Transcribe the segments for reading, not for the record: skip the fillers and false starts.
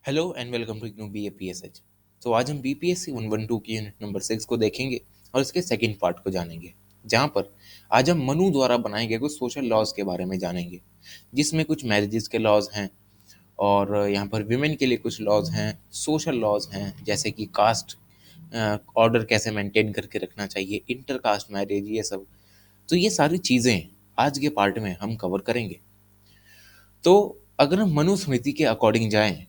Hello and welcome to IGNOU BAPSH। तो आज हम BPSC 112 की यूनिट नंबर 6 को देखेंगे और इसके सेकंड पार्ट को जानेंगे, जहां पर आज हम मनु द्वारा बनाए गए कुछ सोशल लॉज के बारे में जानेंगे, जिसमें कुछ मैरिजेस के लॉज हैं और यहाँ पर विमेन के लिए कुछ लॉज हैं, सोशल लॉज हैं, जैसे कि कास्ट ऑर्डर कैसे मेंटेन करके रखना चाहिए, इंटर कास्ट मैरिज, ये सब। तो ये सारी चीज़ें आज के पार्ट में हम कवर करेंगे। तो अगर हम मनुस्मृति के अकॉर्डिंग जाएं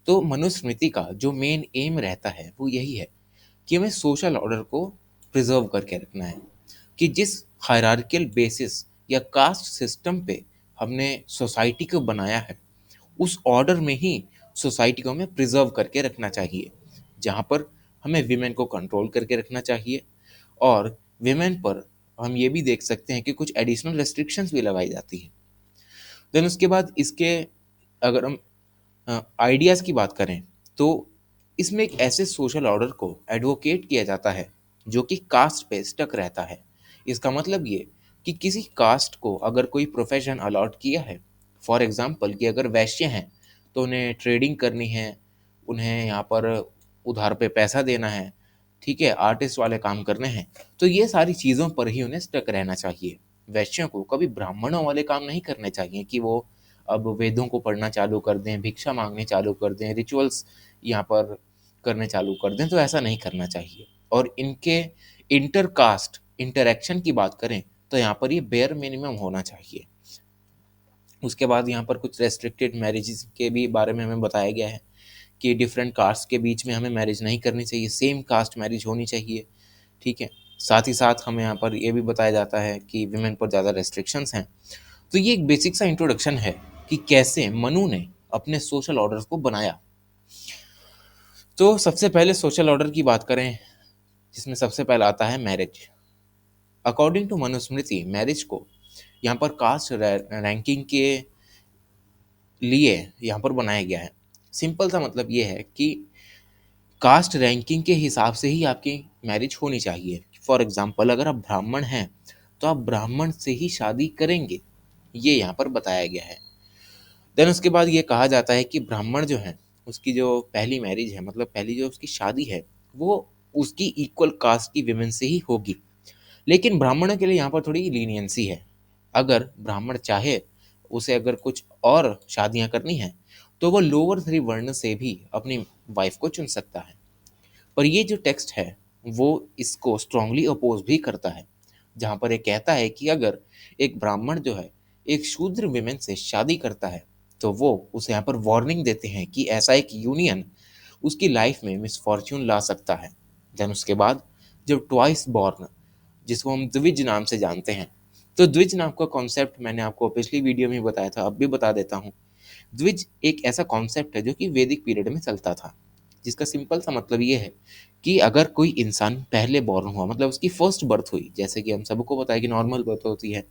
तो मनुस्मृति का जो मेन एम रहता है वो यही है कि हमें सोशल ऑर्डर को प्रिजर्व करके रखना है, कि जिस हायरार्कियल बेसिस या कास्ट सिस्टम पे हमने सोसाइटी को बनाया है उस ऑर्डर में ही सोसाइटी को हमें प्रिजर्व करके रखना चाहिए, जहाँ पर हमें विमेन को कंट्रोल करके रखना चाहिए। और विमेन पर हम ये भी देख सकते हैं कि कुछ एडिशनल रेस्ट्रिक्शंस भी लगाई जाती हैं। देन उसके बाद इसके अगर हम आइडियाज़ की बात करें तो इसमें एक ऐसे सोशल ऑर्डर को एडवोकेट किया जाता है जो कि कास्ट पे स्टक रहता है। इसका मतलब ये कि किसी कास्ट को अगर कोई प्रोफेशन अलॉट किया है, फॉर एग्जांपल कि अगर वैश्य हैं तो उन्हें ट्रेडिंग करनी है, उन्हें यहाँ पर उधार पे पैसा देना है, ठीक है, आर्टिस्ट वाले काम करने हैं, तो ये सारी चीज़ों पर ही उन्हें स्टक रहना चाहिए। वैश्यों को कभी ब्राह्मणों वाले काम नहीं करने चाहिए कि वो अब वेदों को पढ़ना चालू कर दें, भिक्षा मांगने चालू कर दें, रिचुअल्स यहाँ पर करने चालू कर दें, तो ऐसा नहीं करना चाहिए। और इनके इंटर कास्ट इंटरेक्शन की बात करें तो यहाँ पर ये बेयर मिनिमम होना चाहिए। उसके बाद यहाँ पर कुछ रेस्ट्रिक्टेड मैरिजेस के भी बारे में हमें बताया गया है कि डिफरेंट कास्ट के बीच में हमें मैरिज नहीं करनी चाहिए, सेम कास्ट मैरिज होनी चाहिए, ठीक है। साथ ही साथ हमें यहाँ पर ये भी बताया जाता है कि विमेन पर ज़्यादा रेस्ट्रिक्शंस हैं। तो ये एक बेसिक सा इंट्रोडक्शन है कि कैसे मनु ने अपने सोशल ऑर्डर को बनाया। तो सबसे पहले सोशल ऑर्डर की बात करें, जिसमें सबसे पहला आता है marriage. According to Manusmriti marriage को यहाँ पर कास्ट रैंकिंग के लिए यहाँ पर बनाया गया है। सिंपल सा मतलब ये है कि कास्ट रैंकिंग के हिसाब से ही आपकी मैरिज होनी चाहिए। फॉर एग्जाम्पल अगर आप ब्राह्मण हैं तो आप ब्राह्मण से ही शादी करेंगे, ये यहाँ पर बताया गया है। देन उसके बाद ये कहा जाता है कि ब्राह्मण जो है उसकी जो पहली मैरिज है, मतलब पहली जो उसकी शादी है, वो उसकी इक्वल कास्ट की विमेन से ही होगी। लेकिन ब्राह्मणों के लिए यहाँ पर थोड़ी लीनियंसी है। अगर ब्राह्मण चाहे उसे अगर कुछ और शादियाँ करनी हैं तो वो लोअर थ्री वर्ण से भी अपनी वाइफ को चुन सकता है। पर ये जो टेक्स्ट है वो इसको स्ट्रांगली अपोज भी करता है, जहाँ पर ये कहता है कि अगर एक ब्राह्मण जो है एक शूद्र विमेन से शादी करता है तो वो उसे यहाँ पर वार्निंग देते हैं कि ऐसा एक यूनियन उसकी लाइफ में मिसफॉर्च्यून ला सकता है। देन उसके बाद जब ट्वाइस बॉर्न, जिसको हम द्विज नाम से जानते हैं, तो द्विज नाम का कॉन्सेप्ट मैंने आपको पिछली वीडियो में बताया था, अब भी बता देता हूँ। द्विज एक ऐसा कॉन्सेप्ट है जो कि वैदिक पीरियड में चलता था, जिसका सिंपल सा मतलब ये है कि अगर कोई इंसान पहले बॉर्न हुआ, मतलब उसकी फर्स्ट बर्थ हुई, जैसे कि हम सबको पता है कि नॉर्मल बर्थ होती है,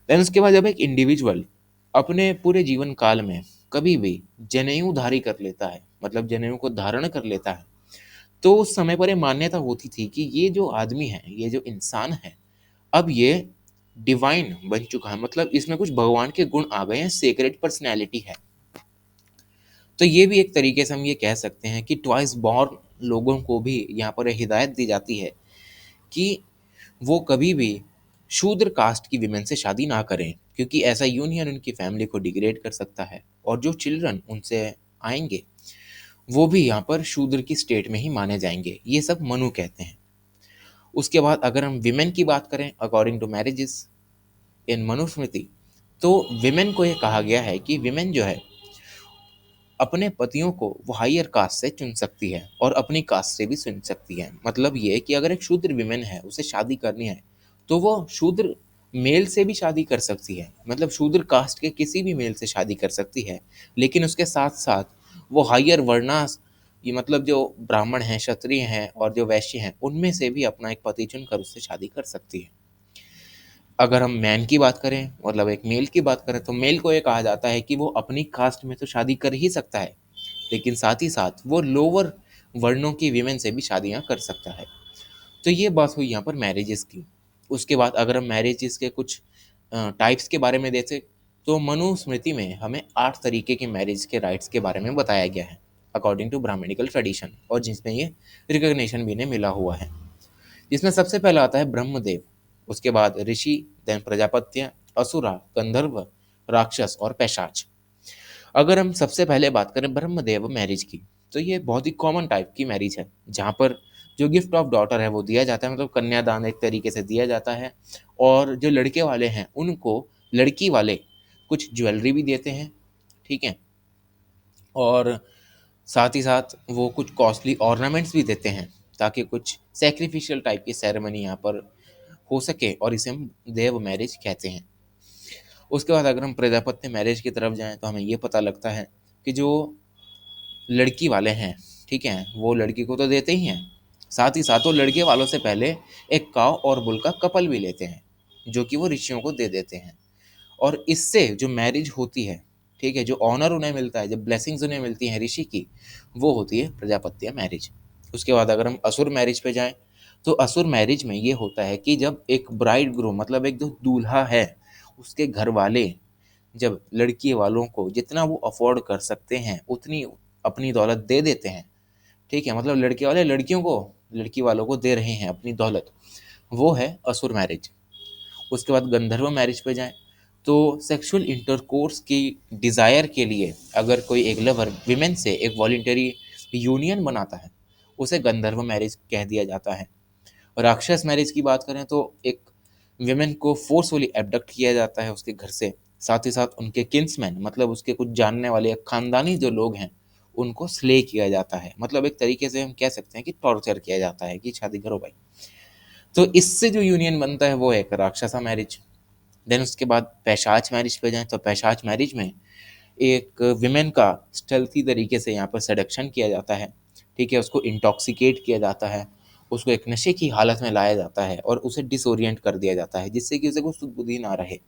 देन उसके बाद जब एक इंडिविजुअल अपने पूरे जीवन काल में कभी भी जनेऊ धारी कर लेता है, मतलब जनेऊ को धारण कर लेता है, तो उस समय पर ये मान्यता होती थी कि ये जो आदमी है, ये जो इंसान है, अब ये डिवाइन बन चुका है, मतलब इसमें कुछ भगवान के गुण आ गए हैं, सेक्रेट पर्सनैलिटी है। तो ये भी एक तरीके से हम ये कह सकते हैं कि ट्वाइस बॉर्न लोगों को भी यहाँ पर हिदायत दी जाती है कि वो कभी भी शूद्र कास्ट की विमेन से शादी ना करें, क्योंकि ऐसा यूनियन उनकी फैमिली को डिग्रेड कर सकता है और जो चिल्ड्रन उनसे आएंगे वो भी यहाँ पर शूद्र की स्टेट में ही माने जाएंगे। ये सब मनु कहते हैं। उसके बाद अगर हम विमेन की बात करें अकॉर्डिंग टू मैरिजेस इन मनुस्मृति, तो विमेन को ये कहा गया है कि विमेन जो है अपने पतियों को वो हायर कास्ट से चुन सकती है और अपनी कास्ट से भी चुन सकती है। मतलब ये कि अगर एक शूद्र विमेन है उसे शादी करनी है तो वो शूद्र मेल से भी शादी कर सकती है, मतलब शूद्र कास्ट के किसी भी मेल से शादी कर सकती है। लेकिन उसके साथ साथ वो हायर वर्णास, ये मतलब जो ब्राह्मण हैं, क्षत्रिय हैं और जो वैश्य हैं, उनमें से भी अपना एक पति चुनकर उससे शादी कर सकती है। अगर हम मैन की बात करें, मतलब एक मेल की बात करें, तो मेल को ये कहा जाता है कि वो अपनी कास्ट में तो शादी कर ही सकता है, लेकिन साथ ही साथ वो लोअर वर्णों की विमेन से भी शादियां कर सकता है। तो ये बात हुई यहाँ पर मैरिजेस की। उसके बाद अगर हम मैरिजेस के कुछ टाइप्स के बारे में तो मनुस्मृति में हमें 8 तरीके के मैरिज के राइट्स के बारे में बताया गया है अकॉर्डिंग टू ब्राह्मणिकल ट्रेडिशन, और जिसमें ये रिकॉग्निशन भी इन्हें मिला हुआ है। जिसमें सबसे पहला आता है ब्रह्मदेव, उसके बाद ऋषि, देन प्रजापत्य, असुरा, गंधर्व, राक्षस और पैशाच। अगर हम सबसे पहले बात करें ब्रह्मदेव मैरिज की, तो ये बहुत ही कॉमन टाइप की मैरिज है, जहाँ पर जो गिफ्ट ऑफ डॉटर है वो दिया जाता है, मतलब कन्यादान एक तरीके से दिया जाता है। और जो लड़के वाले हैं उनको लड़की वाले कुछ ज्वेलरी भी देते हैं, ठीक है, और साथ ही साथ वो कुछ कॉस्टली ऑर्नामेंट्स भी देते हैं, ताकि कुछ सेक्रीफिशियल टाइप की सेरेमनी यहाँ पर हो सके, और इसे हम देव मैरिज कहते हैं। उसके बाद अगर हम प्रजापत्य मैरिज की तरफ जाएं तो हमें ये पता लगता है कि जो लड़की वाले हैं, ठीक है, वो लड़की को तो देते ही हैं, साथ ही साथ वो लड़के वालों से पहले एक काव और बुल का कपल भी लेते हैं, जो कि वो ऋषियों को दे देते हैं। और इससे जो मैरिज होती है, ठीक है, जो ऑनर उन्हें मिलता है, जब ब्लेसिंग्स उन्हें मिलती हैं ऋषि की, वो होती है प्रजापत्य मैरिज। उसके बाद अगर हम असुर मैरिज पे जाएं, तो असुर मैरिज में ये होता है कि जब एक ब्राइड ग्रूम, मतलब एक जो दूल्हा है, उसके घर वाले जब लड़की वालों को जितना वो अफोर्ड कर सकते हैं उतनी अपनी दौलत दे देते हैं, ठीक है, मतलब लड़के वाले लड़कियों को, लड़की वालों को दे रहे हैं अपनी दौलत, वो है असुर मैरिज। उसके बाद गंधर्व मैरिज पे जाएं, तो सेक्सुअल इंटरकोर्स की डिज़ायर के लिए अगर कोई एक लवर विमेन से एक वॉलेंटरी यूनियन बनाता है, उसे गंधर्व मैरिज कह दिया जाता है। और राक्षस मैरिज की बात करें तो एक विमेन को फोर्सफुली एबडक्ट किया जाता है उसके घर से, साथ ही साथ उनके किन्समैन, मतलब उसके कुछ जानने वाले खानदानी जो लोग हैं, उनको स्ले किया जाता है, मतलब एक तरीके से हम कह सकते हैं कि टॉर्चर किया जाता है कि शादी करो भाई। तो इससे जो यूनियन बनता है वो है एक राक्षसा मैरिज। देन उसके बाद पैशाच मैरिज पे जाएं, तो पैशाच मैरिज में एक विमेन का स्टेल्थी तरीके से यहाँ पर सेडक्शन किया जाता है, ठीक है, उसको इंटॉक्सिकेट किया जाता है, उसको एक नशे की हालत में लाया जाता है और उसे डिसोरिएंट कर दिया जाता है, जिससे कि उसे कुछ सुध बुद्धि ना रहे।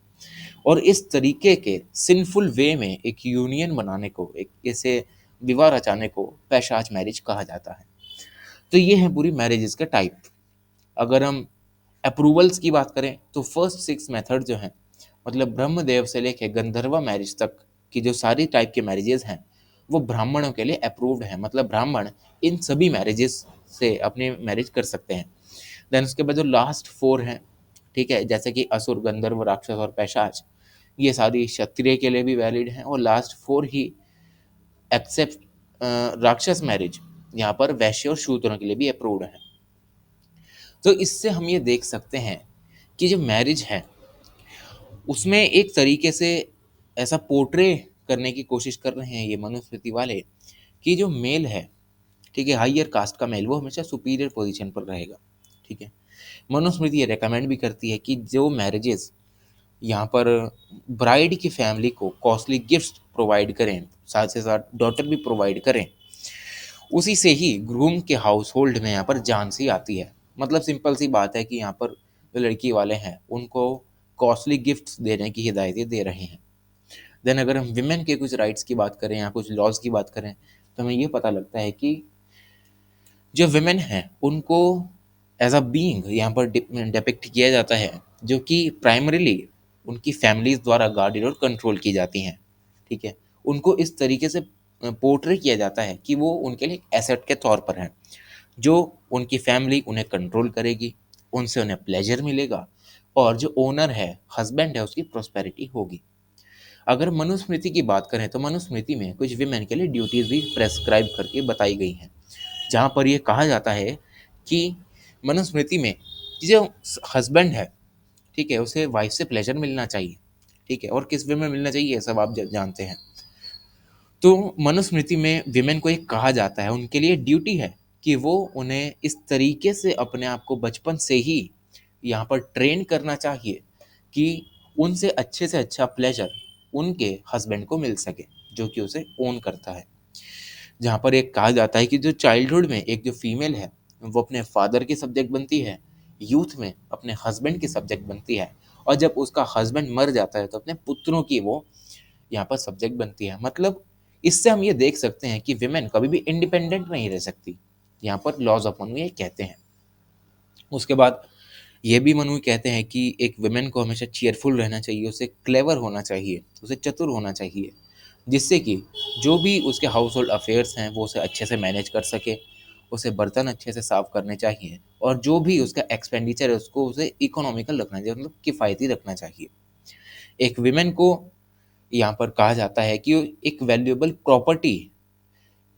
और इस तरीके के सिंफुल वे में एक यूनियन बनाने को, एक ऐसे विवाह रचाने को पैशाच मैरिज कहा जाता है। तो ये है पूरी मैरिजेस का टाइप। अगर हम अप्रूवल्स की बात करें तो फर्स्ट 6 मेथड जो हैं, मतलब ब्रह्मदेव से लेके गंधर्व मैरिज तक की जो सारी टाइप के मैरिजेस हैं, वो ब्राह्मणों के लिए अप्रूव्ड है, मतलब ब्राह्मण इन सभी मैरिजेस से अपनी मैरिज कर सकते हैं। देन उसके बाद जो लास्ट 4 हैं, ठीक है, जैसे कि असुर, गंधर्व, राक्षस और पैशाच, ये सारी क्षत्रिय के लिए भी वैलिड हैं, और लास्ट 4 ही एक्सेप्ट राक्षस मैरिज यहाँ पर वैश्य और शूद्रों के लिए भी अप्रूव्ड है। तो इससे हम ये देख सकते हैं कि जो मैरिज है उसमें एक तरीके से ऐसा पोर्ट्रे करने की कोशिश कर रहे हैं ये मनुस्मृति वाले, कि जो मेल है, ठीक है, हायर कास्ट का मेल वो हमेशा सुपीरियर पोजीशन पर रहेगा, ठीक है। मनुस्मृति ये रेकमेंड भी करती है कि जो मैरिजेस यहाँ पर ब्राइड की फैमिली को कॉस्टली गिफ्ट्स प्रोवाइड करें, साथ से साथ डॉटर भी प्रोवाइड करें, उसी से ही ग्रूम के हाउस होल्ड में यहाँ पर जान सी आती है। मतलब सिंपल सी बात है कि यहाँ पर जो लड़की वाले हैं उनको कॉस्टली गिफ्ट्स देने की हिदायतें दे रहे हैं। देन अगर हम विमेन के कुछ राइट्स की बात करें या कुछ लॉज की बात करें, तो हमें ये पता लगता है कि जो विमेन हैं उनको एज अ बीइंग यहाँ पर डिपिक्ट किया जाता है, जो कि प्राइमरीली उनकी फैमिलीज द्वारा गार्डेड और कंट्रोल की जाती हैं, ठीक है। उनको इस तरीके से पोर्ट्रे किया जाता है कि वो उनके लिए एसेट के तौर पर हैं, जो उनकी फैमिली उन्हें कंट्रोल करेगी, उनसे उन्हें प्लेजर मिलेगा, और जो ओनर है, हस्बैंड है, उसकी प्रोस्पेरिटी होगी। अगर मनुस्मृति की बात करें तो मनुस्मृति में कुछ विमेन के लिए ड्यूटीज भी प्रेस्क्राइब करके बताई गई हैं, जहाँ पर यह कहा जाता है कि मनुस्मृति में कि जो हस्बैंड है, ठीक है, उसे वाइफ से प्लेजर मिलना चाहिए, ठीक है, और किस वे में मिलना चाहिए ये सब आप जानते हैं। तो मनुस्मृति में विमेन को एक कहा जाता है, उनके लिए ड्यूटी है कि वो उन्हें इस तरीके से अपने आप को बचपन से ही यहाँ पर ट्रेन करना चाहिए कि उनसे अच्छे से अच्छा प्लेजर उनके हस्बैंड को मिल सके, जो कि उसे ओन करता है। जहाँ पर एक कहा जाता है कि जो चाइल्डहुड में एक जो फीमेल है वो अपने फादर की सब्जेक्ट बनती है, यूथ में अपने हस्बैंड की सब्जेक्ट बनती है, और जब उसका हस्बैंड मर जाता है तो अपने पुत्रों की वो यहाँ पर सब्जेक्ट बनती है। मतलब इससे हम ये देख सकते हैं कि विमेन कभी भी इंडिपेंडेंट नहीं रह सकती, यहाँ पर लॉज ऑफ वन ये कहते हैं। उसके बाद ये भी मनु कहते हैं कि एक वुमेन को हमेशा चीयरफुल रहना चाहिए, उसे क्लेवर होना चाहिए, उसे चतुर होना चाहिए, जिससे कि जो भी उसके हाउस होल्ड अफेयर्स हैं वो उसे अच्छे से मैनेज कर सके। उसे बर्तन अच्छे से साफ करने चाहिए और जो भी उसका एक्सपेंडिचर है उसको उसे इकोनॉमिकल रखना चाहिए, मतलब किफ़ायती रखना चाहिए। एक विमेन को यहाँ पर कहा जाता है कि एक वैल्यूएबल प्रॉपर्टी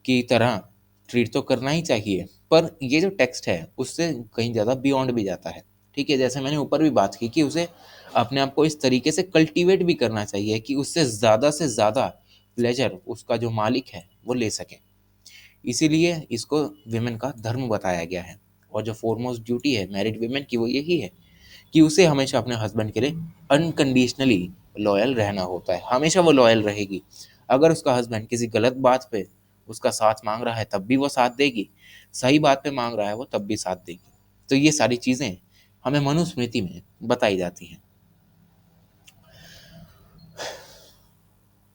की तरह ट्रीट तो करना ही चाहिए, पर ये जो टेक्स्ट है उससे कहीं ज़्यादा बियॉन्ड भी जाता है। ठीक है, जैसे मैंने ऊपर भी बात की कि उसे अपने आप को इस तरीके से कल्टीवेट भी करना चाहिए कि उससे से ज़्यादा प्लेजर उसका जो मालिक है वो ले सके। इसीलिए इसको विमेन का धर्म बताया गया है। और जो फोरमोस्ट ड्यूटी है मैरिड विमेन की वो यही है कि उसे हमेशा अपने हस्बैंड के लिए अनकंडीशनली लॉयल रहना होता है। हमेशा वो लॉयल रहेगी। अगर उसका हस्बैंड किसी गलत बात पे उसका साथ मांग रहा है तब भी वो साथ देगी, सही बात पे मांग रहा है वो तब भी साथ देगी। तो ये सारी चीज़ें हमें मनुस्मृति में बताई जाती हैं।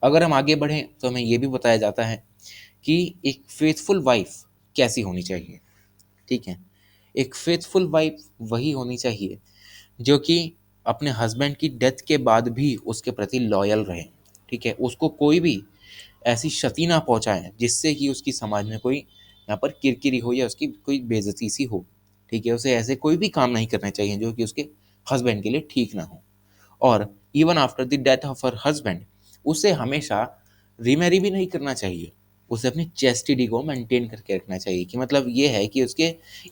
अगर हम आगे बढ़ें तो हमें ये भी बताया जाता है कि एक फेथफुल वाइफ कैसी होनी चाहिए। ठीक है, एक फेथफुल वाइफ वही होनी चाहिए जो कि अपने हस्बैंड की डेथ के बाद भी उसके प्रति लॉयल रहे। ठीक है, उसको कोई भी ऐसी क्षति ना पहुंचाए जिससे कि उसकी समाज में कोई यहाँ पर किरकिरी हो या उसकी कोई बेइज्जती सी हो। ठीक है, उसे ऐसे कोई भी काम नहीं करने चाहिए जो कि उसके हस्बैंड के लिए ठीक ना हो। और even after the death of her husband उसे हमेशा रीमैरी भी नहीं करना चाहिए। उसे अपनी चेस्टिटी को मेंटेन करके रखना चाहिए कि मतलब ये है कि उसके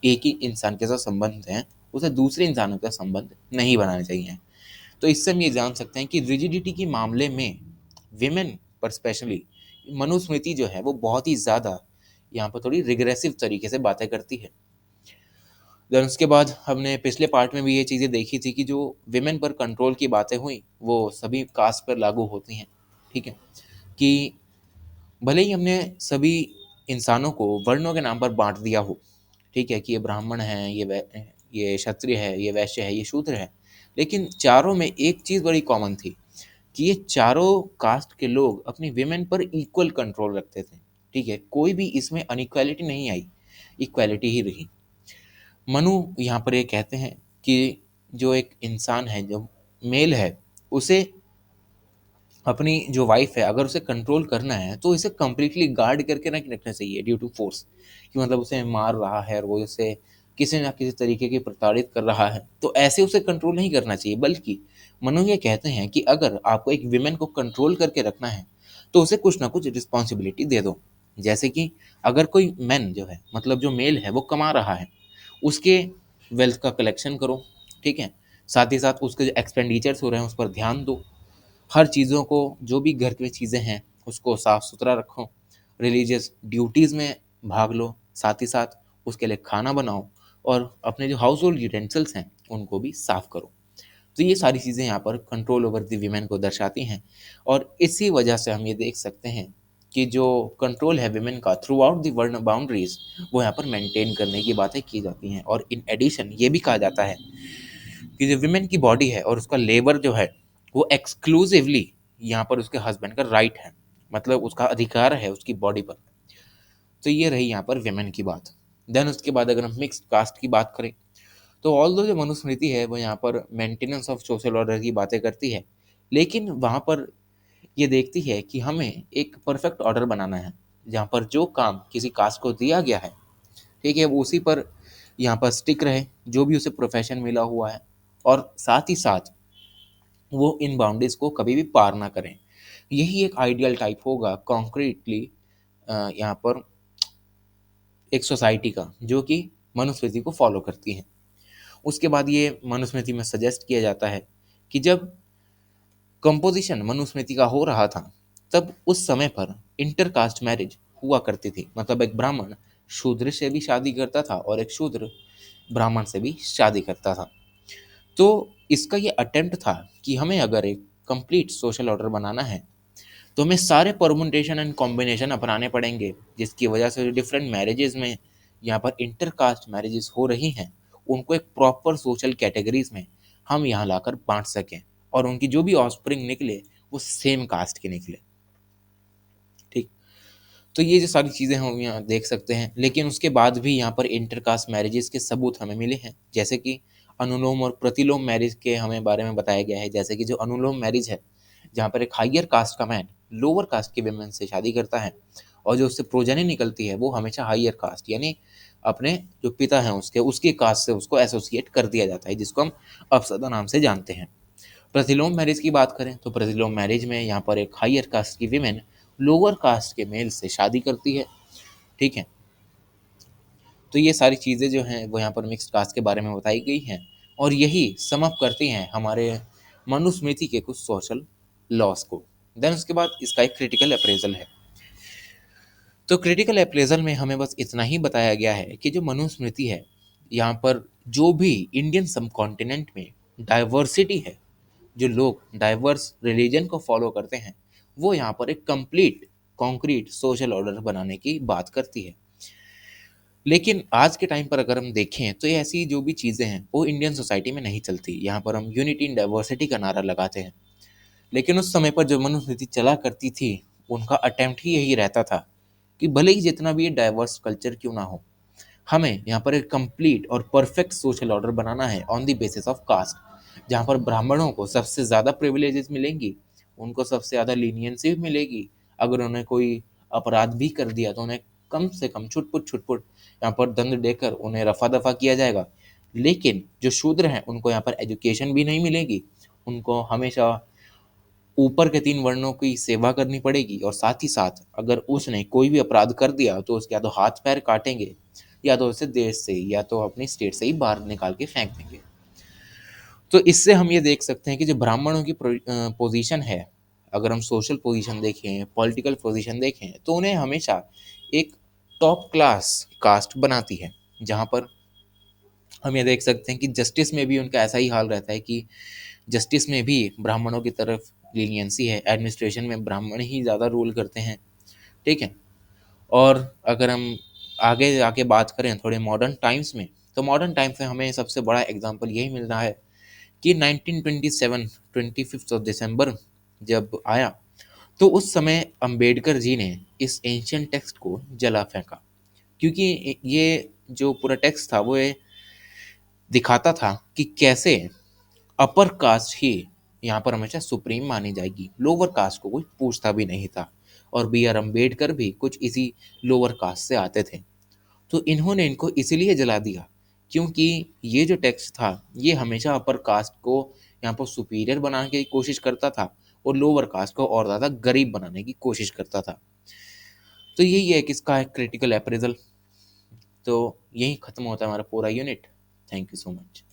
एक ही इंसान के साथ संबंध हैं, उसे दूसरे इंसानों का संबंध नहीं बनाना चाहिए। तो इससे हम ये जान सकते हैं कि रिजिडिटी के मामले में विमेन पर स्पेशली मनुस्मृति जो है वो बहुत ही ज़्यादा यहाँ पर थोड़ी रिग्रेसिव तरीके से बातें करती है। देन उसके बाद हमने पिछले पार्ट में भी ये चीज़ें देखी थी कि जो विमेन पर कंट्रोल की बातें हुई वो सभी कास्ट पर लागू होती हैं। ठीक है, कि भले ही हमने सभी इंसानों को वर्णों के नाम पर बांट दिया हो, ठीक है, कि ये ब्राह्मण है, ये क्षत्रिय है, ये वैश्य है, ये शूद्र है, लेकिन चारों में एक चीज़ बड़ी कॉमन थी कि ये चारों कास्ट के लोग अपनी विमेन पर इक्वल कंट्रोल रखते थे। ठीक है, कोई भी इसमें अनइक्वालिटी नहीं आई, इक्वालिटी ही रही। मनु यहाँ पर ये कहते हैं कि जो एक इंसान है, जो मेल है, उसे अपनी जो वाइफ है अगर उसे कंट्रोल करना है तो इसे कंप्लीटली गार्ड करके नहीं रखना चाहिए ड्यू टू फोर्स, कि मतलब उसे मार रहा है और वो उसे किसी ना किसी तरीके की प्रताड़ित कर रहा है, तो ऐसे उसे कंट्रोल नहीं करना चाहिए। बल्कि मनु ये कहते हैं कि अगर आपको एक विमेन को कंट्रोल करके रखना है तो उसे कुछ ना कुछ रिस्पॉन्सिबिलिटी दे दो। जैसे कि अगर कोई मैन जो है, मतलब जो मेल है, वो कमा रहा है, उसके वेल्थ का कलेक्शन करो। ठीक है, साथ ही साथ उसके जो एक्सपेंडिचर्स हो रहे हैं उस पर ध्यान दो। हर चीज़ों को, जो भी घर की चीज़ें हैं उसको साफ सुथरा रखो। रिलीजियस ड्यूटीज़ में भाग लो, साथ ही साथ उसके लिए खाना बनाओ और अपने जो हाउस होल्ड यूटेंसिल्स हैं उनको भी साफ करो। तो ये सारी चीज़ें यहाँ पर कंट्रोल ओवर द वीमेन को दर्शाती हैं। और इसी वजह से हम ये देख सकते हैं कि जो कंट्रोल है विमेन का through out the world boundaries, वो यहाँ पर मेंटेन करने की बातें की जाती हैं। और इन एडिशन ये भी कहा जाता है कि जो विमेन की बॉडी है और उसका लेबर जो है वो एक्सक्लूसिवली यहाँ पर उसके हस्बैंड का राइट है, मतलब उसका अधिकार है उसकी बॉडी पर। तो ये रही यहाँ पर विमेन की बात। देन उसके बाद अगर हम मिक्स्ड कास्ट की बात करें तो ऑल दो जो मनुस्मृति है वो यहाँ पर मेंटेनेंस ऑफ सोशल ऑर्डर की बातें करती है, लेकिन वहाँ पर ये देखती है कि हमें एक परफेक्ट ऑर्डर बनाना है जहाँ पर जो काम किसी कास्ट को दिया गया है, ठीक है, वो उसी पर यहाँ पर स्टिक रहे, जो भी उसे प्रोफेशन मिला हुआ है, और साथ ही साथ वो इन बाउंड्रीज को कभी भी पार ना करें। यही एक आइडियल टाइप होगा कॉन्क्रीटली यहाँ पर एक सोसाइटी का जो कि मनुस्मृति को फॉलो करती है। उसके बाद ये मनुस्मृति में सजेस्ट किया जाता है कि जब कंपोजिशन मनुस्मृति का हो रहा था तब उस समय पर इंटरकास्ट मैरिज हुआ करती थी, मतलब एक ब्राह्मण शूद्र से भी शादी करता था और एक शूद्र ब्राह्मण से भी शादी करता था। तो इसका ये अटेम्प्ट था कि हमें अगर एक कंप्लीट सोशल ऑर्डर बनाना है तो हमें सारे परमुटेशन एंड कॉम्बिनेशन अपनाने पड़ेंगे, जिसकी वजह से जो डिफरेंट मैरिजेज में यहाँ पर इंटरकास्ट मैरिजेस हो रही हैं उनको एक प्रॉपर सोशल कैटेगरीज में हम यहाँ लाकर बांट सकें और उनकी जो भी ऑफस्प्रिंग निकले वो सेम कास्ट के निकले। ठीक, तो ये जो सारी चीज़ें हम यहाँ देख सकते हैं, लेकिन उसके बाद भी यहाँ पर इंटरकास्ट मैरिजेस के सबूत हमें मिले हैं। जैसे कि अनुलोम और प्रतिलोम मैरिज के हमें बारे में बताया गया है, जैसे कि जो अनुलोम मैरिज है, जहाँ पर एक हायर कास्ट का मैन लोअर कास्ट के विमेन से शादी करता है और जो उससे प्रोजनी निकलती है वो हमेशा हायर कास्ट यानी अपने जो पिता हैं उसके कास्ट से उसको एसोसिएट कर दिया जाता है, जिसको हम अपसदा नाम से जानते हैं। प्रतिलोम मैरिज की बात करें तो प्रतिलोम मैरिज में यहाँ पर एक हायर कास्ट की विमेन लोअर कास्ट के मेल से शादी करती है। ठीक है, तो ये सारी चीज़ें जो हैं वो यहाँ पर मिक्स्ड कास्ट के बारे में बताई गई हैं और यही सम अप करती हैं हमारे मनुस्मृति के कुछ सोशल लॉस को। देन उसके बाद इसका एक क्रिटिकल अप्रेजल है। तो क्रिटिकल अप्रेजल में हमें बस इतना ही बताया गया है कि जो मनुस्मृति है, यहाँ पर जो भी इंडियन सब कॉन्टिनेंट में डाइवर्सिटी है, जो लोग डाइवर्स रिलीजन को फॉलो करते हैं, वो यहाँ पर एक कंप्लीट कॉन्क्रीट सोशल ऑर्डर बनाने की बात करती है। लेकिन आज के टाइम पर अगर हम देखें तो ये ऐसी जो भी चीज़ें हैं वो इंडियन सोसाइटी में नहीं चलती। यहाँ पर हम यूनिटी इन डाइवर्सिटी का नारा लगाते हैं, लेकिन उस समय पर जो मनुस्मृति चला करती थी उनका अटेम्प्ट ही यही रहता था कि भले ही जितना भी ये डाइवर्स कल्चर क्यों ना हो, हमें यहाँ पर एक कंप्लीट और परफेक्ट सोशल ऑर्डर बनाना है on the basis of caste, जहाँ पर ब्राह्मणों को सबसे ज़्यादा प्रिविलेजेस मिलेंगी, उनको सबसे ज़्यादा लीनियंसी भी मिलेगी। अगर उन्हें कोई अपराध भी कर दिया तो उन्हें कम से कम छुटपुट छुटपुट यहाँ पर दंड देकर उन्हें रफा दफा किया जाएगा। लेकिन जो शूद्र हैं उनको यहाँ पर एजुकेशन भी नहीं मिलेगी, उनको हमेशा ऊपर के 3 वर्णों की सेवा करनी पड़ेगी और साथ ही साथ अगर उसने कोई भी अपराध कर दिया तो उसके या तो हाथ पैर काटेंगे या तो उसे देश से या तो अपनी स्टेट से ही बाहर निकाल के फेंक देंगे। तो इससे हम ये देख सकते हैं कि जो ब्राह्मणों की पोजीशन है, अगर हम सोशल पोजीशन देखें, पॉलिटिकल पोजीशन देखें, तो उन्हें हमेशा एक टॉप क्लास कास्ट बनाती है, जहाँ पर हम ये देख सकते हैं कि जस्टिस में भी उनका ऐसा ही हाल रहता है कि जस्टिस में भी ब्राह्मणों की तरफ लीनियंसी है, एडमिनिस्ट्रेशन में ब्राह्मण ही ज़्यादा रूल करते हैं। ठीक है, और अगर हम आगे आके बात करें थोड़े मॉडर्न टाइम्स में, तो मॉडर्न टाइम्स में हमें सबसे बड़ा एग्जांपल यही मिल रहा है कि 1927 25 ऑफ दिसंबर जब आया तो उस समय अंबेडकर जी ने इस एंशियंट टेक्स्ट को जला फेंका, क्योंकि ये जो पूरा टेक्स्ट था वो ये दिखाता था कि कैसे अपर कास्ट ही यहाँ पर हमेशा सुप्रीम मानी जाएगी, लोअर कास्ट को कोई पूछता भी नहीं था। और बी आर अम्बेडकर भी कुछ इसी लोअर कास्ट से आते थे, तो इन्होंने इनको इसीलिए जला दिया क्योंकि ये जो टेक्स्ट था ये हमेशा अपर कास्ट को यहाँ पर सुपीरियर बनाने की कोशिश करता था और लोअर कास्ट को और ज़्यादा गरीब बनाने की कोशिश करता था। तो यही है कि इसका क्रिटिकल अप्रेजल। तो यही खत्म होता है हमारा पूरा unit. Thank you so much.